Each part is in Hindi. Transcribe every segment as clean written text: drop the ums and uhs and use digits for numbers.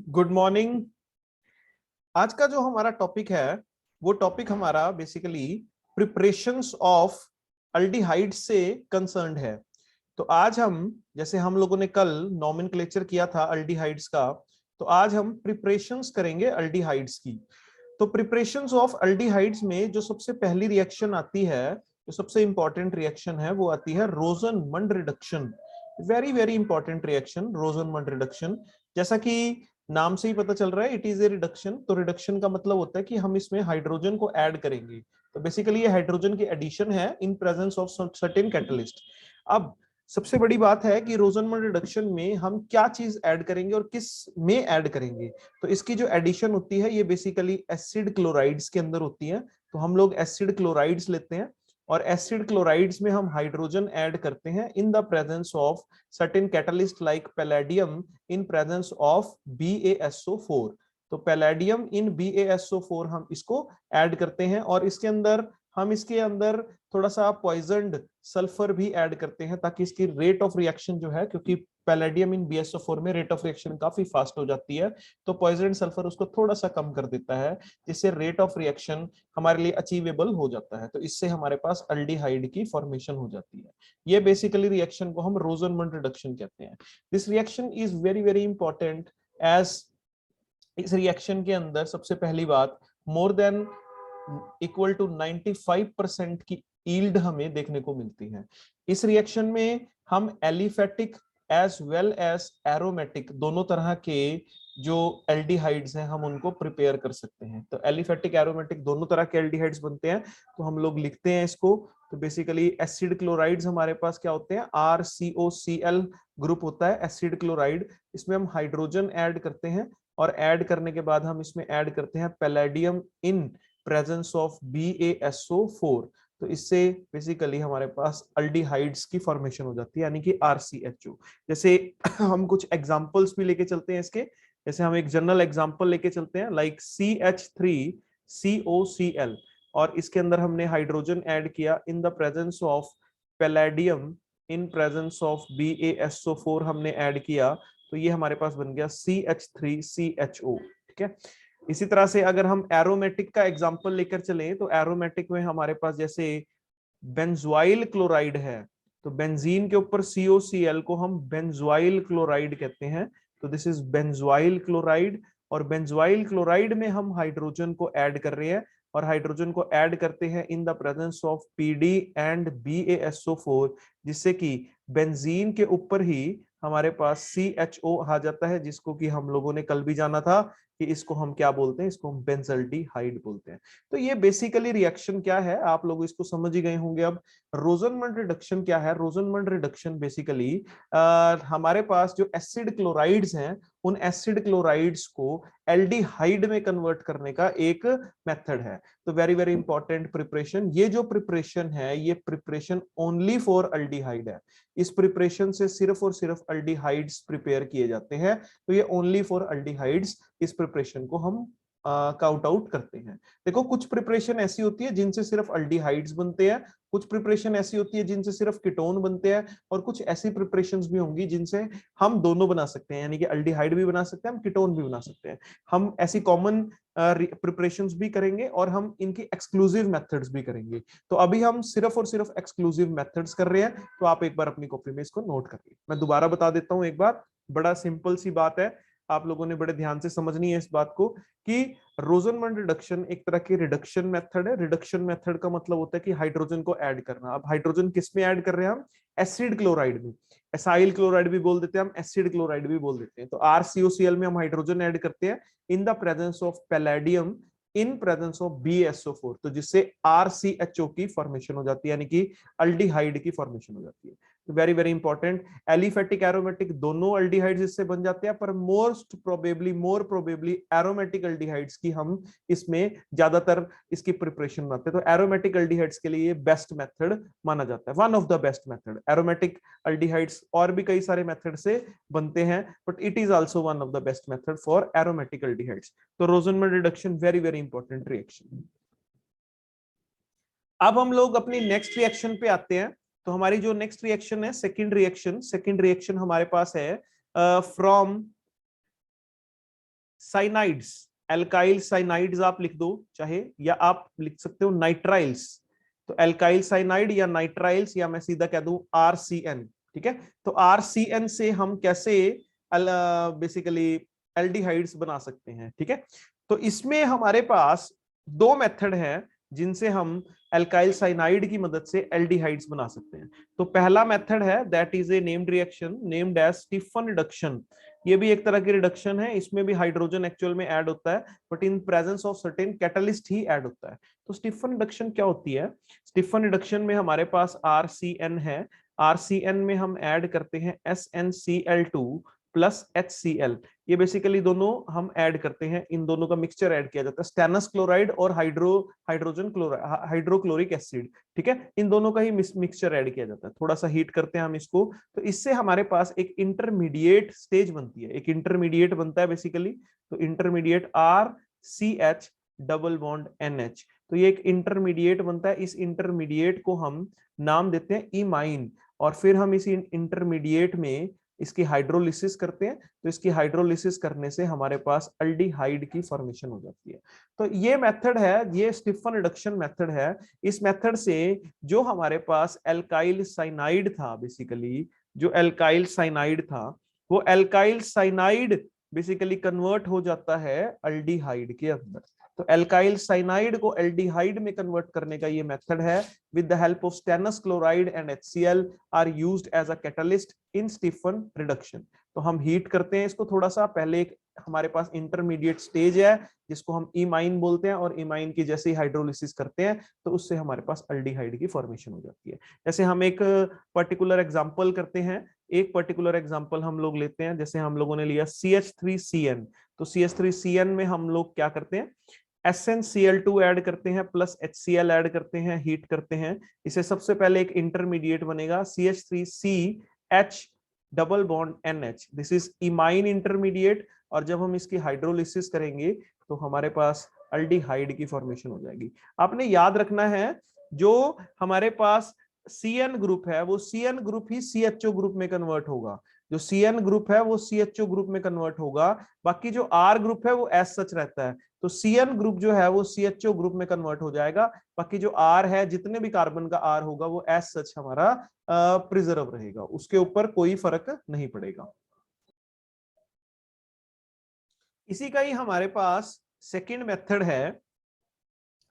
Good morning. आज का जो हमारा टॉपिक है वो टॉपिक हमारा बेसिकली प्रिपरेशंस ऑफ अल्डिहाइड से कंसर्न्ड है। तो आज हम, जैसे हम लोगों ने कल नॉमेनक्लेचर किया था अल्डिहाइड्स का, तो आज हम प्रिपरेशंस करेंगे अल्डिहाइड्स की। तो प्रिपरेशंस ऑफ अल्डिहाइड्स में जो सबसे पहली रिएक्शन आती है, जो सबसे इंपॉर्टेंट रिएक्शन है, वो आती है रोजनमंड reduction. Very very important reaction रोजनमंड reduction. जैसा कि नाम से ही पता चल रहा है, इट इज ए रिडक्शन। तो रिडक्शन का मतलब होता है कि हम इसमें हाइड्रोजन को ऐड करेंगे। तो बेसिकली ये हाइड्रोजन की एडिशन है इन प्रेजेंस ऑफ सर्टेन कैटलिस्ट। अब सबसे बड़ी बात है कि रोजनमंड रिडक्शन में हम क्या चीज ऐड करेंगे और किस में ऐड करेंगे। तो इसकी जो एडिशन होती है ये बेसिकली एसिड क्लोराइड्स के अंदर होती है। तो हम लोग एसिड क्लोराइड्स लेते हैं और एसिड क्लोराइड्स में हम हाइड्रोजन ऐड करते हैं in the presence of certain catalyst like palladium in presence of BaSO4। तो पैलेडियम इन BaSO4 हम इसको ऐड करते हैं और इसके अंदर थोड़ा सा पॉइजनड सल्फर भी ऐड करते हैं ताकि इसकी रेट ऑफ रिएक्शन जो है, क्योंकि पैलेडियम इन BaSO4 में रेट ऑफ रिएक्शन काफी फास्ट हो जाती है, तो पॉइजनड सल्फर उसको थोड़ा सा कम कर देता है, जिससे रेट ऑफ रिएक्शन हमारे लिए अचीवेबल हो जाता है। तो इससे हमारे पास अल्डिहाइड की फॉर्मेशन हो जाती है। ये बेसिकली रिएक्शन को हम रोजनमंड रिडक्शन कहते हैं। This reaction is very very important as इस रिएक्शन के अंदर सबसे पहली बात, मोर देन इक्वल टू 95% की ईल्ड हमें देखने को मिलती है। इस रिएक्शन में हम aliphatic as well as aromatic दोनों तरह के जो एल्डिहाइड्स हैं हम उनको प्रिपेयर कर सकते हैं। तो एलिफेटिक एरोमेटिक दोनों तरह के एल्डिहाइड्स बनते हैं। तो हम लोग लिखते हैं इसको। तो बेसिकली एसिड क्लोराइड्स हमारे पास क्या होते हैं, RCOCl ग्रुप होता है एसिड क्लोराइड। इसमें हम हाइड्रोजन ऐड करते हैं और ऐड करने के बाद हम इसमें ऐड करते हैं palladium in presence of BaSO4। तो इससे बेसिकली हमारे पास अल्डिहाइड्स की फॉर्मेशन हो जाती है, यानी कि RCHO। जैसे हम कुछ एग्जांपल्स भी लेके चलते हैं इसके। जैसे हम एक जनरल एग्जांपल लेके चलते हैं लाइक CH3COCl, और इसके अंदर हमने हाइड्रोजन ऐड किया in the presence of palladium in presence of BaSO4 हमने ऐड किया। तो ये हमारे पास बन गया CH3CHO। ठीक है। इसी तरह से अगर हम एरोमेटिक का एग्जांपल लेकर चलें, तो एरोमेटिक में हमारे पास जैसे बेंजोइल क्लोराइड है, तो बेंजीन के ऊपर COCl को हम बेंजोइल क्लोराइड कहते हैं। तो दिस इज बेंजोइल क्लोराइड, और बेंजोइल क्लोराइड में हम हाइड्रोजन को ऐड कर रहे हैं और हाइड्रोजन को ऐड करते हैं in the presence of PD and BaSO4, जिससे कि बेंजीन के ऊपर ही हमारे पास CHO आ जाता है, जिसको कि हम लोगों ने कल भी जाना था कि इसको हम क्या बोलते हैं, इसको हम बेंजल्डिहाइड बोलते हैं। तो ये बेसिकली रिएक्शन क्या है, आप लोग इसको समझ ही गए होंगे। अब रोजनमंड रिडक्शन क्या है? रोजनमंड रिडक्शन बेसिकली हमारे पास जो एसिड क्लोराइड्स हैं उन एसिड क्लोराइड्स को एल्डिहाइड में कन्वर्ट करने का एक मेथड है। तो वेरी वेरी इंपॉर्टेंट प्रिपरेशन। ये जो प्रिपरेशन है ये प्रिपरेशन ओनली फॉर अल्डिहाइड है। इस प्रिपरेशन से सिर्फ और सिर्फ अल्डिहाइड्स प्रिपेयर किए जाते हैं। तो ये ओनली फॉर अल्डिहाइड्स, इस प्रिपरेशन को हम काउंट आउट करते हैं। देखो, कुछ प्रिपरेशन ऐसी होती है जिनसे सिर्फ अल्डिहाइड्स बनते हैं, कुछ प्रिपरेशन ऐसी होती है जिनसे सिर्फ कीटोन बनते हैं, और कुछ ऐसी प्रिपरेशंस भी होंगी जिनसे हम दोनों बना सकते हैं, यानी कि अल्डिहाइड भी बना सकते हैं, हम कीटोन भी बना सकते हैं। हम ऐसी कॉमन प्रिपरेशंस भी करेंगे और हम इनकी एक्सक्लूसिव मेथड्स भी करेंगे। तो अभी हम सिर्फ और सिर्फ एक्सक्लूसिव मेथड्स कर रहे हैं। तो आप एक बार अपनी कॉपी में इसको नोट करिए। मैं दोबारा बता देता हूं एक बार, बड़ा सिंपल सी बात है, आप लोगों ने बड़े ध्यान से समझनी है इस बात को कि रोजनमंड रिडक्शन एक तरह की रिडक्शन मेथड है। रिडक्शन मेथड का मतलब होता है कि हाइड्रोजन को ऐड करना। अब हाइड्रोजन किस में ऐड कर रहे हैं हम? एसिड क्लोराइड में। एसाइल क्लोराइड भी बोल देते हैं हम, एसिड क्लोराइड भी बोल देते हैं। तो RCOCl में हम हाइड्रोजन ऐड करते हैं in the presence of palladium in presence of BaSO4, तो जिससे RCHO की फॉर्मेशन हो जाती है, यानी कि अल्डिहाइड की फॉर्मेशन हो जाती है। तो very very important, aliphatic aromatic दोनों अल्डिहाइड्स इससे बन जाते हैं, पर मोर प्रोबेबली एरोमेटिक अल्डिहाइड्स की हम इसमें ज्यादातर इसकी प्रिपरेशन बनाते हैं। तो एरोमेटिक अल्डिहाइड्स के लिए बेस्ट मेथड माना जाता है, one of the best method. Aromatic aldehydes और भी कई सारे मेथड से बनते हैं, but it is also one of the best method for aromatic aldehydes. तो Rosenmund reduction very very important reaction. अब हम लोग अपनी नेक्स्ट रिएक्शन पे आते हैं। तो हमारी जो नेक्स्ट रिएक्शन है सेकंड रिएक्शन हमारे पास है फ्रॉम साइनाइड्स, एल्काइल साइनाइड्स आप लिख दो चाहे, या आप लिख सकते हो नाइट्राइल्स। तो एल्काइल साइनाइड या नाइट्राइल्स, या मैं सीधा कह दूं RCN। ठीक है, तो RCN से हम कैसे बेसिकली एल्डिहाइड्स बना सकते हैं। ठीक है, तो इसमें हमारे पास दो मेथड हैं जिनसे हम एल्काइल साइनाइड की मदद से एल्डिहाइड्स बना सकते हैं। तो पहला मेथड है that is a named reaction named as Stephen reduction. ये भी एक तरह की रिडक्शन है, इसमें भी हाइड्रोजन एक्चुअल में ऐड होता है, but in presence of certain catalyst he add होता है। तो स्टीफन रिडक्शन क्या होती है? स्टीफन रिडक्शन में हमारे पास RCN है, RCN में हम ऐड करते हैं SnCl2 प्लस HCl। ये बेसिकली दोनों हम ऐड करते हैं, इन दोनों का मिक्सचर ऐड किया जाता है, स्टेनस क्लोराइड और हाइड्रोजन क्लोराइड, हाइड्रोक्लोरिक एसिड। ठीक है, इन दोनों का ही मिक्सचर ऐड किया जाता है, थोड़ा सा हीट करते हैं हम इसको, तो इससे हमारे पास एक इंटरमीडिएट स्टेज बनती है, एक इंटरमीडिएट बनता है बेसिकली। तो intermediate RCH double bond NH, तो ये एक इंटरमीडिएट बनता है। इस इंटरमीडिएट को हम नाम देते हैं इमाइन, और फिर हम इस इंटरमीडिएट में इसकी हाइड्रोलिसिस करते हैं। तो इसकी हाइड्रोलिसिस करने से हमारे पास अल्डिहाइड की फॉर्मेशन हो जाती है। तो ये मेथड है, ये स्टीफन रिडक्शन मेथड है। इस मेथड से जो हमारे पास एल्काइल साइनाइड था, बेसिकली जो एल्काइल साइनाइड था, वो एल्काइल साइनाइड बेसिकली कन्वर्ट हो जाता है अल्डिहाइड के अंदर। तो एल्काइल साइनाइड को एल्डिहाइड में कन्वर्ट करने का ये मेथड है। With the help of stannous chloride and HCl are used as a catalyst in Stephen reduction. तो हम हीट करते हैं इसको थोड़ा सा, पहले एक हमारे पास इंटरमीडिएट स्टेज है जिसको हम इमाइन बोलते हैं, और इमाइन की जैसे ही हाइड्रोलिसिस करते हैं तो उससे हमारे पास अल्डिहाइड की फॉर्मेशन हो जाती है। जैसे हम एक पर्टिकुलर एग्जांपल करते हैं, एक पर्टिकुलर एग्जांपल हम लोग लेते हैं, जैसे हम लोगों ने लिया CH3CN। तो CH3CN में हम लोग क्या करते हैं, SnCl2 ऐड करते हैं प्लस HCl ऐड करते हैं, हीट करते हैं। इसे सबसे पहले एक इंटरमीडिएट बनेगा CH3CH double bond NH, this is imine intermediate. और जब हम इसकी हाइड्रोलिसिस करेंगे तो हमारे पास अल्डिहाइड की फॉर्मेशन हो जाएगी। आपने याद रखना है, जो हमारे पास CN ग्रुप है वो CN ग्रुप ही CHO ग्रुप में कन्वर्ट होगा, जो CN ग्रुप है वो CHO ग्रुप में कन्वर्ट होगा। बाकी जो R ग्रुप है वो एज सच रहता है, तो CN ग्रुप जो है वो CHO ग्रुप में कन्वर्ट हो जाएगा। बाकी जो R है, जितने भी कार्बन का R होगा वो एज सच हमारा प्रिजर्व रहेगा, उसके ऊपर कोई फर्क नहीं पड़ेगा। इसी का ही हमारे पास सेकंड मेथड है।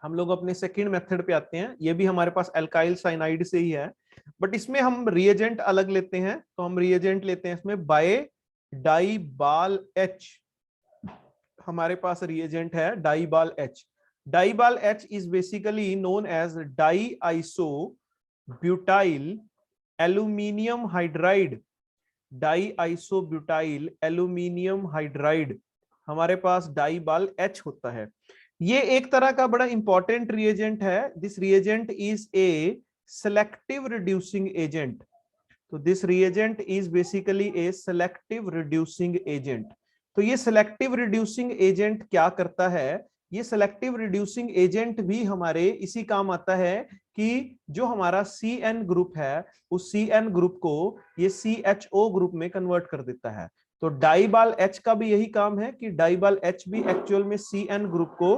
हम लोग अपने सेकंड मेथड पे आते हैं, ये भी हमारे पास एल्काइल साइनाइड से ही है, बट इसमें हम रिएजेंट अलग लेते हैं। तो हम रिएजेंट लेते हैं इसमें बाय डाइबाल H। हमारे पास रिएजेंट है DIBAL H। DIBAL H is basically known as diisobutyl aluminium hydride, diisobutyl aluminium hydride हमारे पास डाइबाल H होता है। ये एक तरह का बड़ा इंपॉर्टेंट रिएजेंट है। This reagent is a selective reducing agent. तो this reagent is basically a selective reducing agent. तो ये सेलेक्टिव रिड्यूसिंग एजेंट क्या करता है, ये सेलेक्टिव रिड्यूसिंग एजेंट भी हमारे इसी काम आता है कि जो हमारा CN ग्रुप है उस CN ग्रुप को ये CHO ग्रुप में कन्वर्ट कर देता है। तो डाइबाल H का भी यही काम है कि डाइबाल H भी एक्चुअल में CN ग्रुप को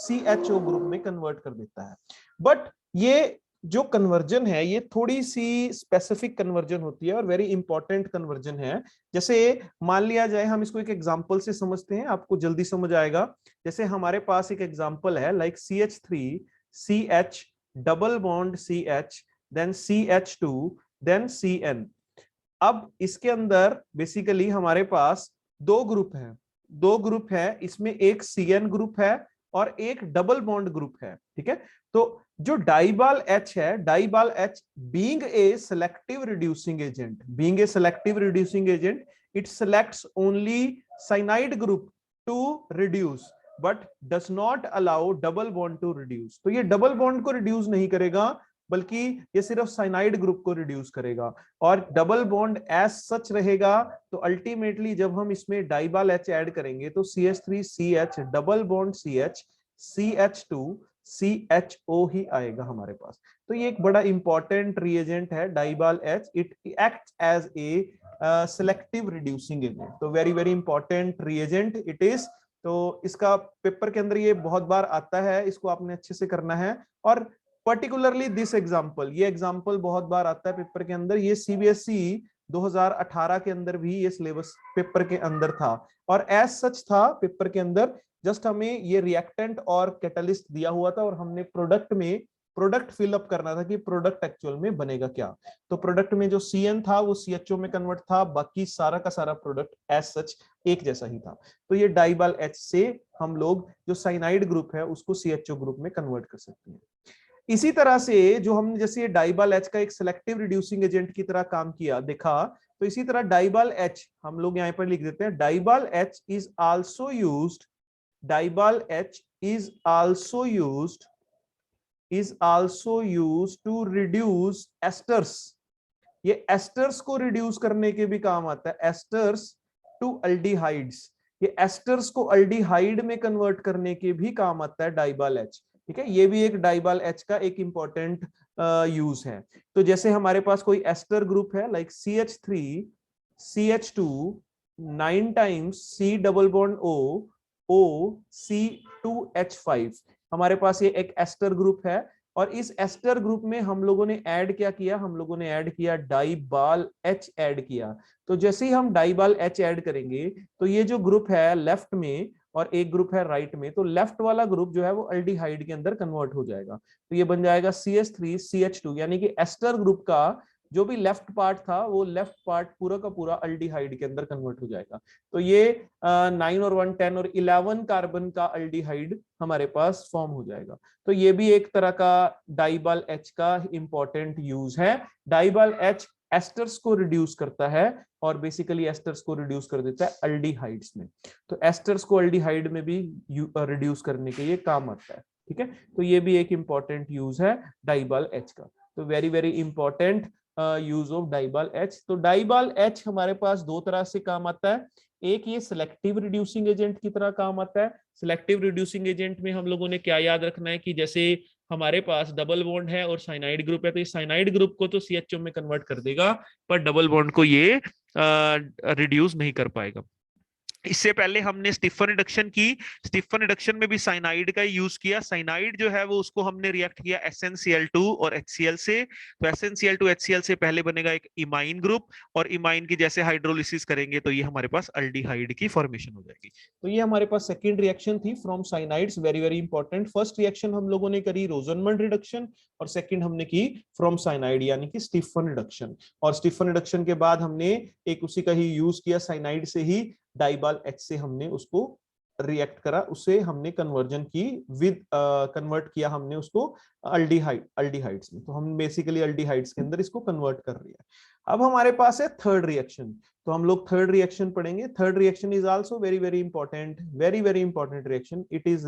CHO ग्रुप में कन्वर्ट कर देता है। बट ये जो कन्वर्जन है ये थोड़ी सी स्पेसिफिक कन्वर्जन होती है और वेरी इंपॉर्टेंट कन्वर्जन है। जैसे मान लिया जाए, हम इसको एक एग्जांपल से समझते हैं, आपको जल्दी समझ आएगा। जैसे हमारे पास एक एग्जांपल है like CH3CH double bond CH then CH2 then CN। अब इसके अंदर बेसिकली हमारे पास दो ग्रुप है, इसमें एक CN ग्रुप है और एक डबल बॉन्ड ग्रुप है। ठीक है, तो जो डाइबाल H है, DIBAL H being a selective reducing agent, it selects only cyanide group to reduce but does not allow double bond to reduce. तो ये डबल बॉन्ड को रिड्यूस नहीं करेगा, बल्कि ये सिर्फ साइनाइड ग्रुप को रिड्यूस करेगा और डबल बॉन्ड एज सच रहेगा। तो अल्टीमेटली जब हम इसमें डाइबाल H ऐड करेंगे तो CH3CH double bond CH CH2 CHO ही आएगा हमारे पास। तो ये एक बड़ा इंपॉर्टेंट रिएजेंट है DIBAL H। It acts as a selective reducing agent, तो very very important reagent it is. तो इसका पेपर के अंदर ये बहुत बार आता है, इसको आपने अच्छे से करना है। और पर्टिकुलरली दिस एग्जाम्पल, ये एग्जाम्पल बहुत बार आता है पेपर के अंदर। ये सीबीएसई 2018 के अंदर भी ये सिलेबस पेपर के अंदर था और एज सच था पेपर के अंदर। जस्ट हमें ये रिएक्टेंट और कैटलिस्ट दिया हुआ था और हमने प्रोडक्ट में प्रोडक्ट फिलअप करना था कि प्रोडक्ट एक्चुअल में बनेगा क्या। तो प्रोडक्ट में जो CN था वो CHO में कन्वर्ट था, बाकी सारा का सारा प्रोडक्ट एज सच एक जैसा ही था। तो ये डाइबाल H से हम लोग जो साइनाइड ग्रुप है उसको CHO ग्रुप में कन्वर्ट कर सकते हैं। इसी तरह से जो हमने जैसे ये डाइबाल H का एक सिलेक्टिव रिड्यूसिंग एजेंट की तरह काम किया देखा, तो इसी तरह डाइबाल H हम लोग यहाँ पर लिख देते हैं, DIBAL H is also used, DIBAL H is also used to reduce esters. ये एस्टर्स को रिड्यूस करने के भी काम आता है, एस्टर्स टू अल्डिहाइड्स। ये एस्टर्स को अल्डिहाइड में कन्वर्ट करने के भी काम आता है डाइबाल H। ठीक है, ये भी एक डाइबाल H का एक इंपॉर्टेंट यूज है। तो जैसे हमारे पास कोई एस्टर ग्रुप है like CH3 CH2 9 times C double bond O C2H5, हमारे पास ये एक एस्टर ग्रुप है। और इस एस्टर ग्रुप में हम लोगों ने ऐड क्या किया, हम लोगों ने ऐड किया डाइबाल H ऐड किया। तो जैसे ही हम डाइबाल H ऐड करेंगे तो ये जो ग्रुप है लेफ्ट में और एक ग्रुप है राइट में, तो लेफ्ट वाला ग्रुप जो है वो अल्डिहाइड के अंदर कन्वर्ट हो जाएगा। तो ये बन जाएगा CH3 CH2, यानी कि एस्टर ग्रुप का जो भी लेफ्ट पार्ट था वो लेफ्ट पार्ट पूरा का पूरा अल्डिहाइड के अंदर कन्वर्ट हो जाएगा। तो ये 9 और 1 10 और 11 कार्बन का अल्डिहाइड हमारे पास फॉर्म हो जाएगा। तो ये भी एक तरह का डाइबाल H का इंपॉर्टेंट यूज है। डाइबाल H एस्टर्स को रिड्यूस करता है और बेसिकली एस्टर्स को रिड्यूस कर देता है अल्डिहाइड्स में। तो एस्टर्स को अल्डिहाइड में भी रिड्यूस करने के ये काम आता है। ठीक है, तो ये भी एक इंपॉर्टेंट यूज है डाइबाल H का। तो very very important use of डाइबाल H। तो डाइबाल H हमारे पास दो तरह से काम आता है, एक ये सिलेक्टिव रिड्यूसिंग एजेंट की तरह काम आता है। सिलेक्टिव रिड्यूसिंग एजेंट में हम लोगों ने क्या याद रखना है कि जैसे हमारे पास डबल बॉन्ड है और साइनाइड ग्रुप है, तो ये साइनाइड ग्रुप को तो CHO में कन्वर्ट कर देगा पर डबल बॉन्ड को ये रिड्यूस नहीं कर पाएगा। इससे पहले हमने स्टीफन रिडक्शन की, स्टीफन रिडक्शन में भी साइनाइड का यूज किया। साइनाइड जो है वो उसको हमने रिएक्ट किया SnCl2 और HCl से। तो SnCl2 HCl से पहले बनेगा एक इमाइन ग्रुप और इमाइन की जैसे हाइड्रोलिसिस करेंगे तो ये हमारे पास अल्डिहाइड की फॉर्मेशन हो जाएगी। तो ये हमारे पास सेकंड रिएक्शन थी from cyanides, very very important. First reaction हम लोगों ने करी रोजनमंड रिडक्शन और सेकंड हमने की फ्रॉम साइनाइड यानी कि स्टीफन रिडक्शन। और स्टीफन रिडक्शन के बाद हमने एक उसी का ही यूज किया साइनाइड से ही, डाइबाल H से हमने उसको रिएक्ट करा, उसे हमने कन्वर्जन की विद कन्वर्ट किया हमने उसको अल्डिहाइड्स में। तो हम बेसिकली अल्डिहाइड्स के अंदर इसको कन्वर्ट कर रही है। अब हमारे पास है थर्ड रिएक्शन, तो हम लोग थर्ड रिएक्शन पढ़ेंगे। Third reaction is also very very important, very very important reaction. It is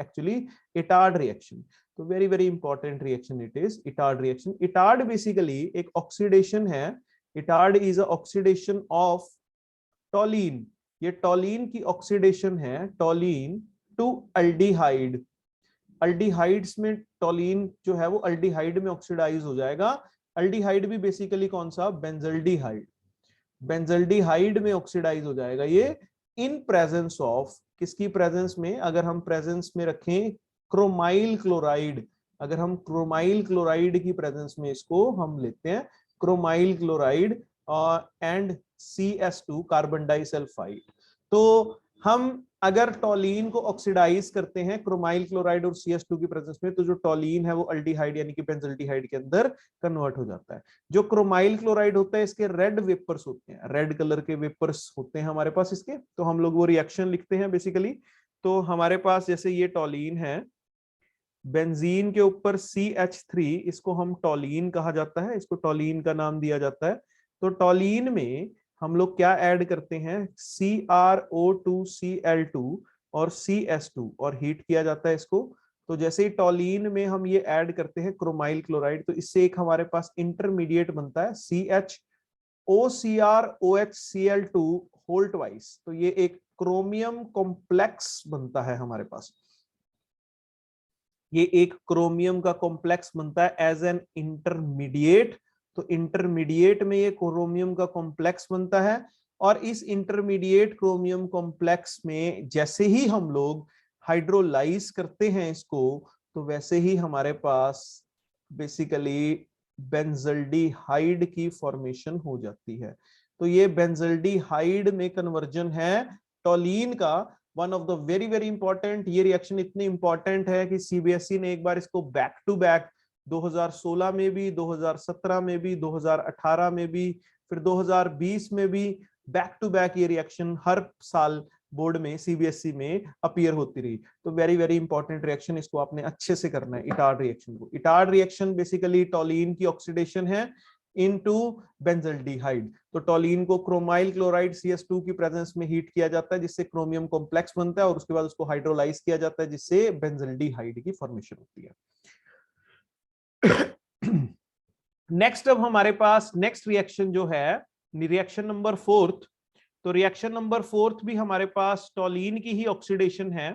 actually Etard reaction. तो very very important reaction it is Etard reaction. Etard basically एक ऑक्सीडेशन है। Etard is a oxidation of toluene. ये टॉलीन की ऑक्सीडेशन है, टॉलीन टू अल्डिहाइड। अल्डिहाइड्स में टॉलीन जो है वो अल्डिहाइड में ऑक्सीडाइज हो जाएगा। अल्डिहाइड भी बेसिकली कौन सा, बेंजल्डिहाइड। बेंजल्डिहाइड में ऑक्सीडाइज हो जाएगा ये इन प्रेजेंस ऑफ, किसकी प्रेजेंस में, अगर हम प्रेजेंस में रखें क्रोमाइल क्लोराइड, अगर हम क्रोमाइल क्लोराइड की प्रेजेंस में इसको हम लेते हैं, chromyl chloride and CS2 carbon disulphide. तो हम अगर टॉलीन को ऑक्सीडाइज करते हैं क्रोमाइल क्लोराइड और CS2 की प्रेजेंस में, तो जो टॉलीन है वो अल्डिहाइड यानी कि बेंजल्डिहाइड के अंदर कन्वर्ट हो जाता है। जो क्रोमाइल क्लोराइड होता है इसके रेड वेपर्स होते हैं, रेड कलर के वेपर्स होते हैं हमारे पास इसके, तो हम लोग वो रिएक्शन लिखते हैं बेसिकली। तो हमारे पास जैसे ये टॉलीन है, बेंजीन के ऊपर CH3, इसको हम टॉलीन कहा जाता है, इसको टॉलीन का नाम दिया जाता है। तो टॉलीन में हम लोग क्या ऐड करते हैं, CrO2Cl2 और CS2 और हीट किया जाता है इसको। तो जैसे ही टॉलीन में हम ये ऐड करते हैं क्रोमाइल क्लोराइड, तो इससे एक हमारे पास इंटरमीडिएट बनता है CHOCrOHCl2 होल ट्वाइस। तो ये एक क्रोमियम कॉम्प्लेक्स बनता है हमारे पास, ये एक क्रोमियम का कॉम्प्लेक्स बनता है एज एन इंटरमीडिएट। तो इंटरमीडिएट में ये क्रोमियम का कॉम्प्लेक्स बनता है। और इस इंटरमीडिएट क्रोमियम कॉम्प्लेक्स में जैसे ही हम लोग हाइड्रोलाइज करते हैं इसको, तो वैसे ही हमारे पास बेसिकली बेंजल्डिहाइड की फॉर्मेशन हो जाती है। तो ये बेंजल्डिहाइड में कन्वर्जन है टोलीन का, one of the very very important. ये रिएक्शन इतनी इंपॉर्टेंट है कि सीबीएसई ने एक बार इसको बैक टू बैक 2016 में भी, 2017 में भी, 2018 में भी, फिर 2020 में भी बैक टू बैक ये रिएक्शन हर साल बोर्ड में सीबीएसई में अपीयर होती रही। तो वेरी वेरी इंपॉर्टेंट रिएक्शन, इसको आपने अच्छे से करना है इटार्ड रिएक्शन को। इटार्ड रिएक्शन बेसिकली टोलीन की ऑक्सीडेशन है इनटू बेंजल्डिहाइड। तो टोलीन को क्रोमाइल क्लोराइड CS2 की प्रेजेंस में हीट किया जाता है, जिससे क्रोमियम कॉम्प्लेक्स बनता है और उसके बाद उसको हाइड्रोलाइज किया जाता है, जिससे बेंजल्डिहाइड की फॉर्मेशन होती है। नेक्स्ट अब हमारे पास नेक्स्ट रिएक्शन जो है रिएक्शन नंबर 4। तो रिएक्शन नंबर 4 भी हमारे पास टोलीन की ही ऑक्सीडेशन है,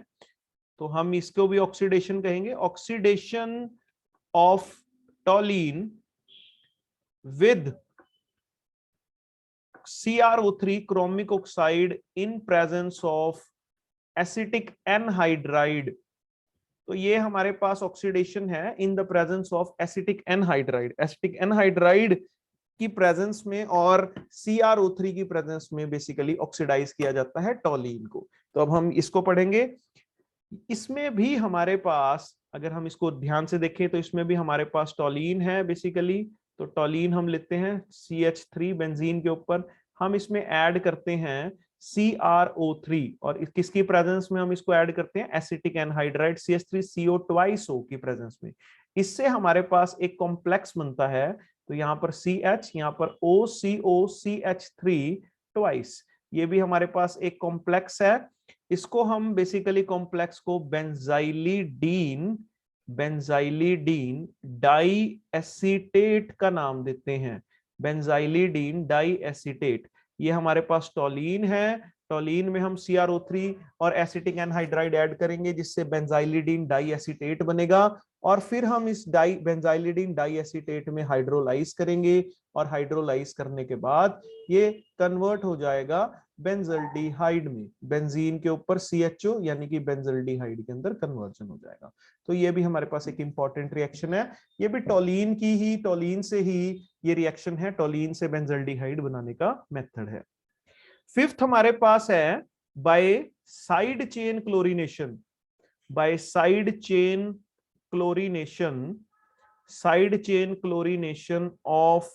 तो हम इसको भी ऑक्सीडेशन कहेंगे। Oxidation of टोलीन with CrO3 chromic oxide in presence of acetic anhydride। तो ये हमारे पास ऑक्सीडेशन है in the presence of acetic anhydride. Acetic anhydride की प्रेजेंस में और CrO3 की प्रेजेंस में बेसिकली ऑक्सीडाइज किया जाता है टोलीन को। तो अब हम इसको पढ़ेंगे। इसमें भी हमारे पास, अगर हम इसको ध्यान से देखें तो इसमें भी हमारे पास टोलीन है बेसिकली। तो टोलीन हम लेते हैं CH3 बेंजीन के ऊपर, हम इसमें ऐड करते हैं CrO3 और किसकी प्रेजेंस में हम इसको ऐड करते हैं? Acetic anhydride CH3CO twice O की प्रेजेंस में। इससे हमारे पास एक कॉम्प्लेक्स बनता है, तो यहाँ पर CH, यहाँ पर OCOCH3 ट्वाइस, ये भी हमारे पास एक कॉम्प्लेक्स है। इसको हम बेसिकली कॉम्प्लेक्स को बेंजाइलिडीन डाई एसीटेट का नाम देते हैं। बेंजाइलिडीन डाई एसीटेट, ये हमारे पास टोलीन है। टोलीन में हम CrO3 और एसिटिक एनहाइड्राइड ऐड करेंगे, जिससे बेंजाइलिडीन डाई एसीटेट बनेगा, और फिर हम इस बेंजाइलिडीन डाई एसीटेट में हाइड्रोलाइज करेंगे, और हाइड्रोलाइज करने के बाद ये कन्वर्ट हो जाएगा बेंजल्डिहाइड में। बेंजीन के ऊपर CHO यानी कि बेंजल्डिहाइड के अंदर कन्वर्जन हो जाएगा। तो ये भी हमारे पास एक इंपॉर्टेंट रिएक्शन है। ये भी टोलीन से ही ये रिएक्शन है, टोलीन से बेंजल्डिहाइड बनाने का मेथड है। फिफ्थ हमारे पास है bye side chain chlorination. Bye side chain chlorination of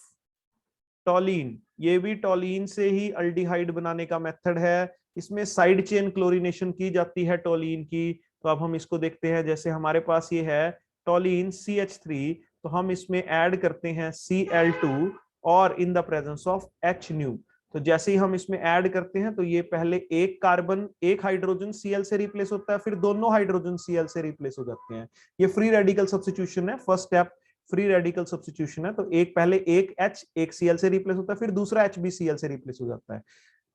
टोलीन। ये भी टोलीन से ही अल्डिहाइड बनाने का मेथड है। इसमें साइड चेन क्लोरीनेशन की जाती है टोलीन की। तो अब हम इसको देखते हैं। जैसे हमारे पास ये है टोलीन CH3, तो हम इसमें ऐड करते हैं Cl2 और in the presence of H new. तो जैसे ही हम इसमें ऐड करते हैं तो ये पहले एक हाइड्रोजन Cl से रिप्लेस होता है, फिर दोनों हाइड्रोजन Cl से रिप्लेस हो जाते हैं। ये फ्री रेडिकल सब्स्टिट्यूशन है, first step free radical substitution है। तो पहले एक H एक Cl से रिप्लेस होता है, फिर दूसरा H भी Cl से रिप्लेस हो जाता है।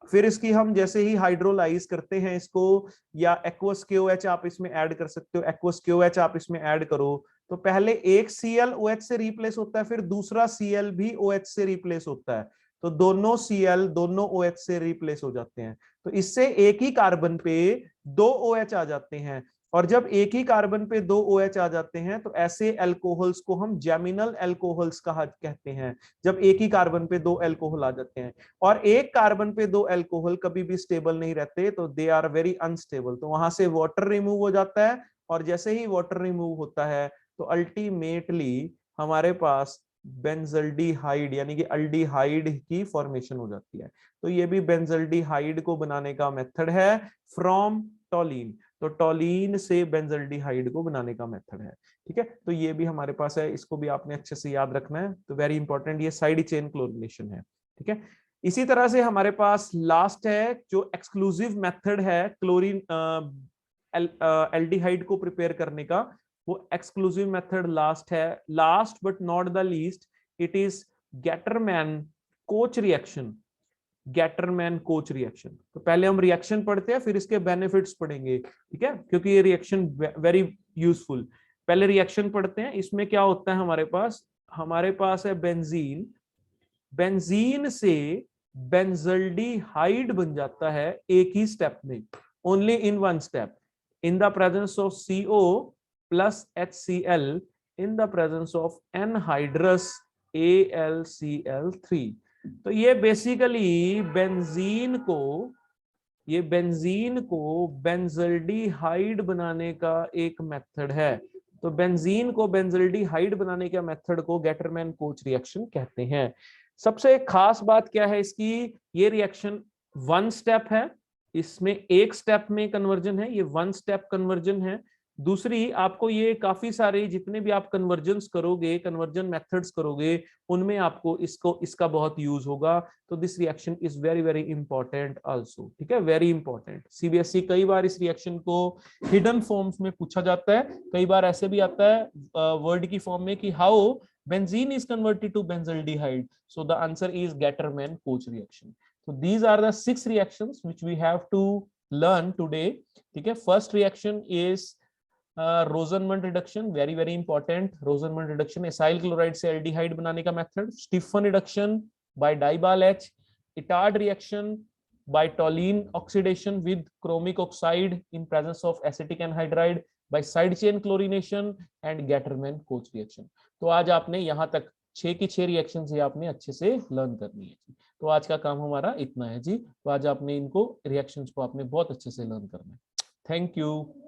फिर इसकी हम जैसे ही हाइड्रोलाइज करते हैं इसको, या एक्वस KOH आप इसमें ऐड कर सकते हो, एक्वस KOH आप इसमें ऐड करो, तो पहले एक Cl OH से रिप्लेस होता है, फिर दूसरा Cl भी OH से रिप्लेस होता है। तो दोनों Cl दोनों OH से रिप्लेस हो जाते हैं। तो इससे एक ही कार्बन पे 2 OH आ जाते हैं, और जब एक ही कार्बन पे 2 OH आ जाते हैं तो ऐसे अल्कोहल्स को हम जैमिनल अल्कोहल्स कहते हैं। जब एक ही कार्बन पे 2 अल्कोहल आ जाते हैं, और एक कार्बन पे 2 अल्कोहल कभी भी स्टेबल नहीं रहते, तो दे आर वेरी अनस्टेबल। तो वहां से वाटर रिमूव हो जाता है, और जैसे ही वाटर रिमूव होता है तो अल्टीमेटली हमारे पास बेंजल्डिहाइड यानी कि अल्डिहाइड की फॉर्मेशन हो जाती है। तो ये भी बेंजल्डिहाइड को बनाने का मेथड है फ्रॉम टोलीन। तो टोलीन से बेंजल्डिहाइड को बनाने का मेथड है। ठीक है, तो ये भी हमारे पास है, इसको भी आपने अच्छे से याद रखना है। तो वेरी इंपॉर्टेंट, ये साइड चेन क्लोरीनेशन है। ठीक है, इसी तरह से हमारे पास लास्ट है जो एक्सक्लूसिव मेथड है क्लोरीन एल्डिहाइड को प्रिपेयर करने का। वो exclusive method last but not the least, it is Gattermann Koch reaction. Gattermann Koch reaction. तो पहले हम रिएक्शन पढ़ते हैं, फिर इसके बेनिफिट्स पढ़ेंगे। ठीक है, क्योंकि ये रिएक्शन वेरी यूजफुल। पहले रिएक्शन पढ़ते हैं। इसमें क्या होता है हमारे पास है बेंजीन से बेंजल्डिहाइड बन जाता है एक ही स्टेप में, only in one step, in the presence of CO plus HCl in the presence of anhydrous AlCl3। तो ये बेसिकली बेंजीन को बेंजल्डिहाइड बनाने का एक मेथड है। तो बेंजीन को बेंजल्डिहाइड बनाने के मेथड को गेटरमैन कोच रिएक्शन कहते हैं। सबसे खास बात क्या है इसकी, ये रिएक्शन वन स्टेप है, इसमें एक स्टेप में कन्वर्जन है, ये वन स्टेप कन्वर्जन है। दूसरी, आपको ये काफी सारे जितने भी आप कन्वर्जन्स करोगे, कन्वर्जन मेथड्स करोगे, उनमें आपको इसका बहुत यूज होगा। तो this reaction is very very important also, ठीक है, वेरी इंपॉर्टेंट। CBSE कई बार इस रिएक्शन को हिडन फॉर्म्स में पूछा जाता है, कई बार ऐसे भी आता है वर्ड की फॉर्म में कि how benzene is converted to benzaldehyde, so the answer is Gatterman-Koch reaction. So these are the 6 reactions which we have to learn today, ठीक है। first reaction is Rosenmund reduction, very very important. Rosenmund reduction, acyl chloride से एल्डिहाइड बनाने का method. Stephen reduction by DIBAL H। Etard reaction by toluene oxidation with chromic oxide in presence of acetic anhydride by side chain chlorination and Gattermann Koch reaction. तो आज आपने यहाँ तक 6 की 6 रिएक्शन ही आपने अच्छे से लर्न करनी है। तो आज का काम हमारा इतना है जी। तो आज आपने इनको रिएक्शंस को आपने बहुत अच्छे से लर्न करना है। Thank you.